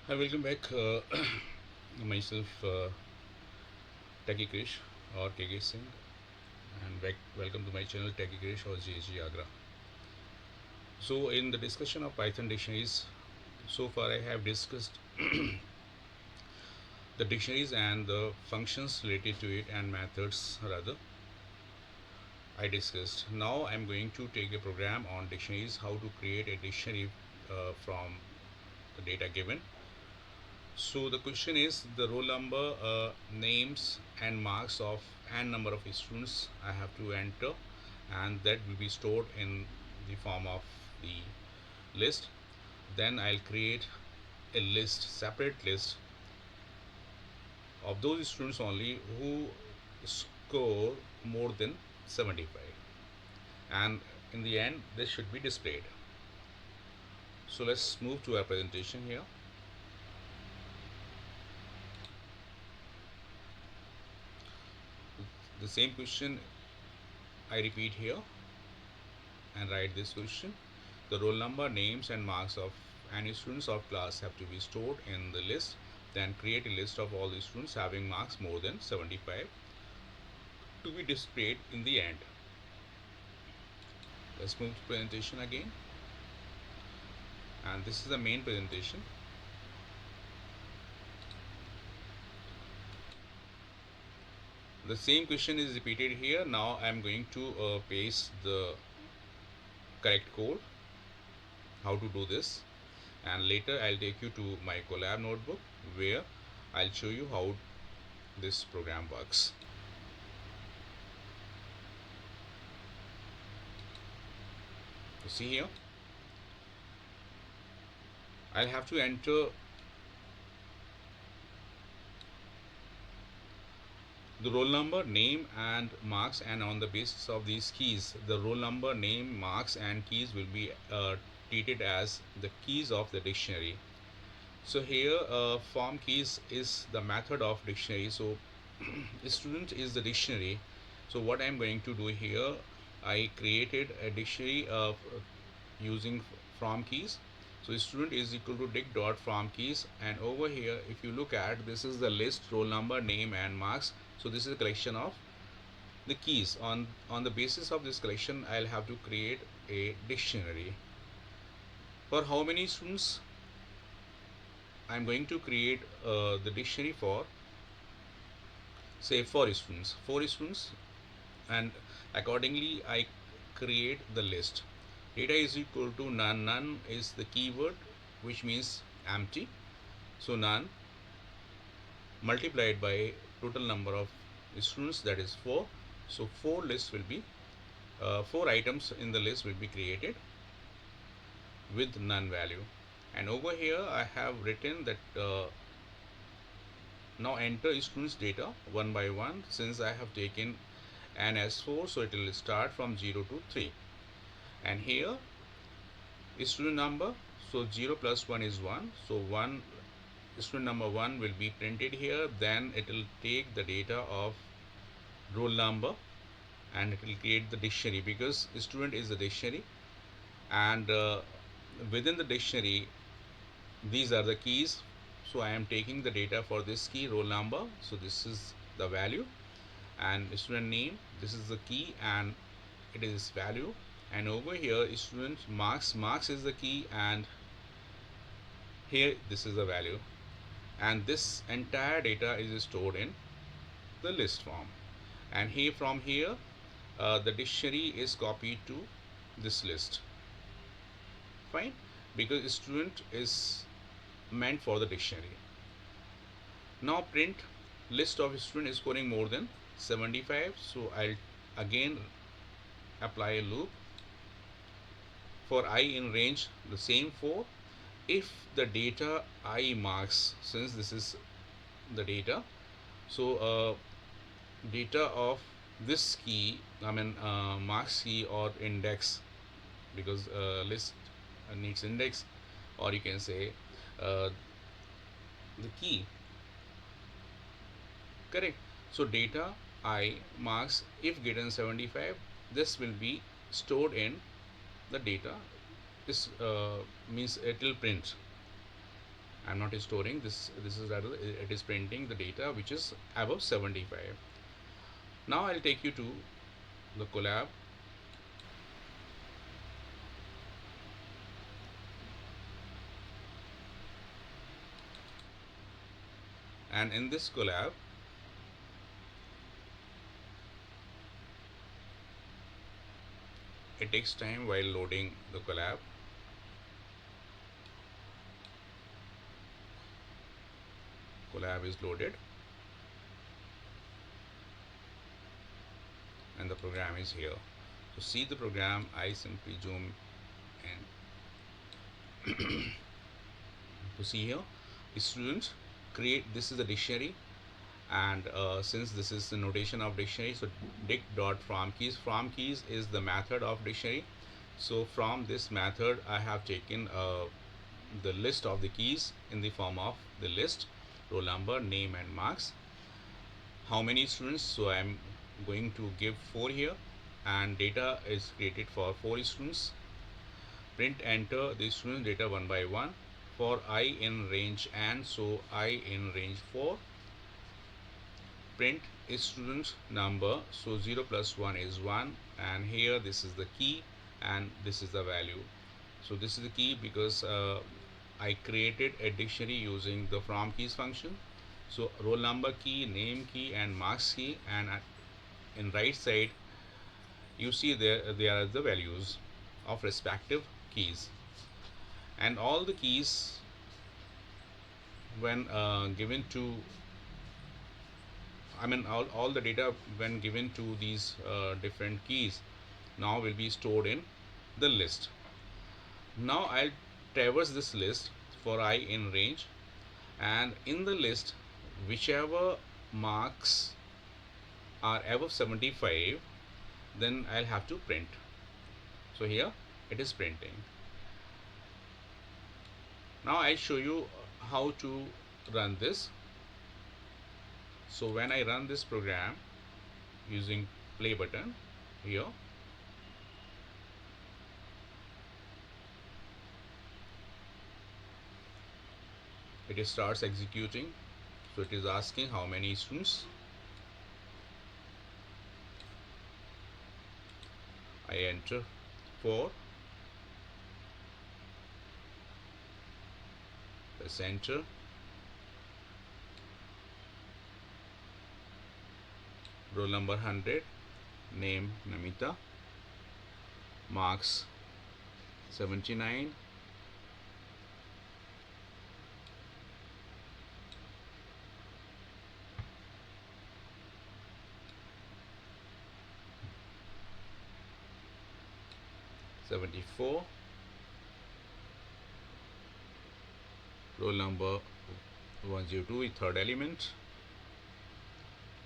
Hi, welcome back. Myself, Techie Krish or KK Singh, and welcome to my channel Techie Krish or JG Agra. So, in the discussion of Python dictionaries, so far I have discussed the dictionaries and the functions related to it and methods rather. I discussed. Now I'm going to take a program on dictionaries, how to create a dictionary from the data given. So the question is the roll number, names and marks of n number of students I have to enter, and that will be stored in the form of the list. Then I'll create a list, separate list of those students only who score more than 75, and in the end this should be displayed. So let's move to our presentation here. The same question I repeat here and write this question. The roll number, names and marks of any students of class have to be stored in the list. Then create a list of all the students having marks more than 75 to be displayed in the end. Let's move to presentation again. And this is the main presentation. The same question is repeated here. Now I am going to paste the correct code, how to do this. And later I'll take you to my collab notebook where I'll show you how this program works. You see here, I'll have to enter the roll number, name and marks, and on the basis of these keys, the roll number, name, marks and keys will be treated as the keys of the dictionary. So here form keys is the method of dictionary. So student is the dictionary. So what I'm going to do here, I created a dictionary of using from keys. So student is equal to dict dot from keys, and over here if you look at, this is the list, roll number, name and marks. So this is a collection of the keys. On the basis of this collection I'll have to create a dictionary. For how many students I'm going to create the dictionary for? Say four students, and accordingly I create the list. Data is equal to none. None is the keyword, which means empty. So none multiplied by total number of students, that is 4. So four items in the list will be created with none value. And over here I have written that now enter students data one by one. Since I have taken n as 4, so it will start from 0 to 3. And here student number, so 0 plus 1 is 1, so 1, student number 1 will be printed here. Then it will take the data of roll number and it will create the dictionary, because student is the dictionary, and within the dictionary these are the keys. So I am taking the data for this key, roll number, so this is the value, and student name, this is the key and it is value. And over here student marks is the key, and here this is the value, and this entire data is stored in the list form. And here from here the dictionary is copied to this list. Fine, because student is meant for the dictionary. Now print list of student scoring more than 75. So I'll again apply a loop for I in range the same 4. If the data I marks, since this is the data, so data of this key, I mean marks key or index, because list needs index, or you can say the key, correct. So data I marks if greater than 75, this will be stored in the data. This means it will print. I'm not storing this. This is that it is printing the data which is above 75. Now I'll take you to the collab, and in this collab it takes time while loading the collab. Collab is loaded and the program is here. To see the program, I simply zoom in. To see here, students create, this is the dictionary, and since this is the notation of dictionary, so dict dot from keys is the method of dictionary. So from this method I have taken the list of the keys in the form of the list, roll number, name and marks. How many students? So I'm going to give 4 here, and data is created for 4 students. Print enter the student data one by one for I in range n, so I in range 4. Print is student number, so 0 plus 1 is 1, and here this is the key and this is the value. So this is the key because I created a dictionary using the from keys function. So roll number key, name key and marks key, and in right side you see there are the values of respective keys, and all the keys when given to, I mean all the data when given to these different keys now will be stored in the list. Now I'll traverse this list for I in range, and in the list whichever marks are above 75, then I'll have to print. So here it is printing. Now I'll show you how to run this. So when I run this program using play button here, it starts executing. So it is asking how many students. I enter 4, press enter. Roll number 100, name Namita, marks 79, '74, roll number 102 is third element,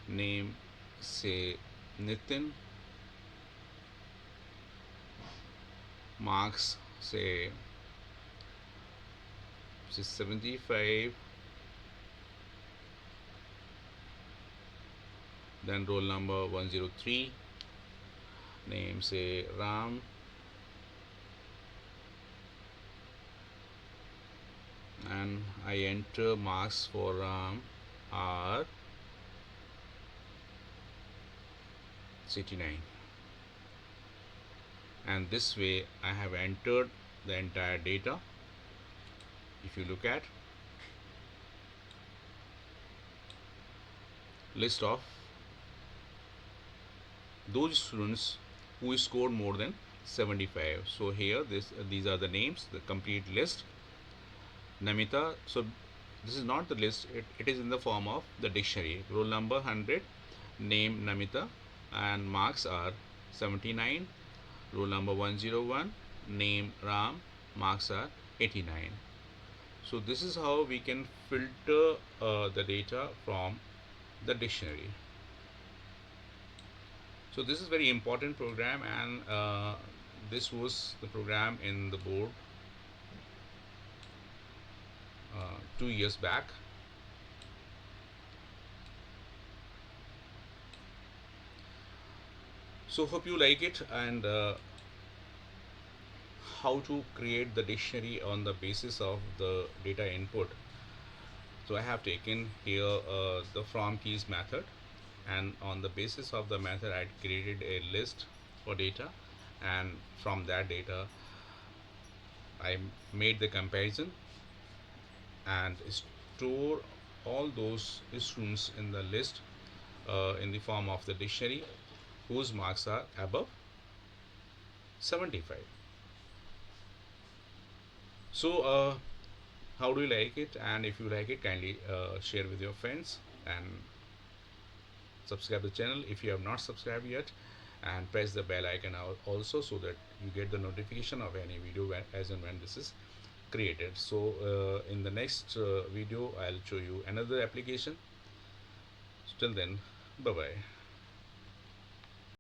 name say Nitin, marks say 75, then roll number 103, name say Ram, and I enter marks for Ram are 69, and this way I have entered the entire data. If you look at list of those students who scored more than 75, so here these are the names, the complete list. Namita, so this is not the list, it is in the form of the dictionary. Roll number 100, name Namita, and marks are 79. Roll number 101, name Ram, marks are 89. So this is how we can filter the data from the dictionary. So this is very important program, and this was the program in the board 2 years back. So hope you like it, and how to create the dictionary on the basis of the data input. So I have taken here the from keys method, and on the basis of the method I created a list for data, and from that data I made the comparison and store all those students in the list in the form of the dictionary whose marks are above 75. So how do you like it? And if you like it, kindly share with your friends and subscribe the channel if you have not subscribed yet, and press the bell icon also, so that you get the notification of any video as and when this is created. So in the next video I'll show you another application. Till then, bye bye.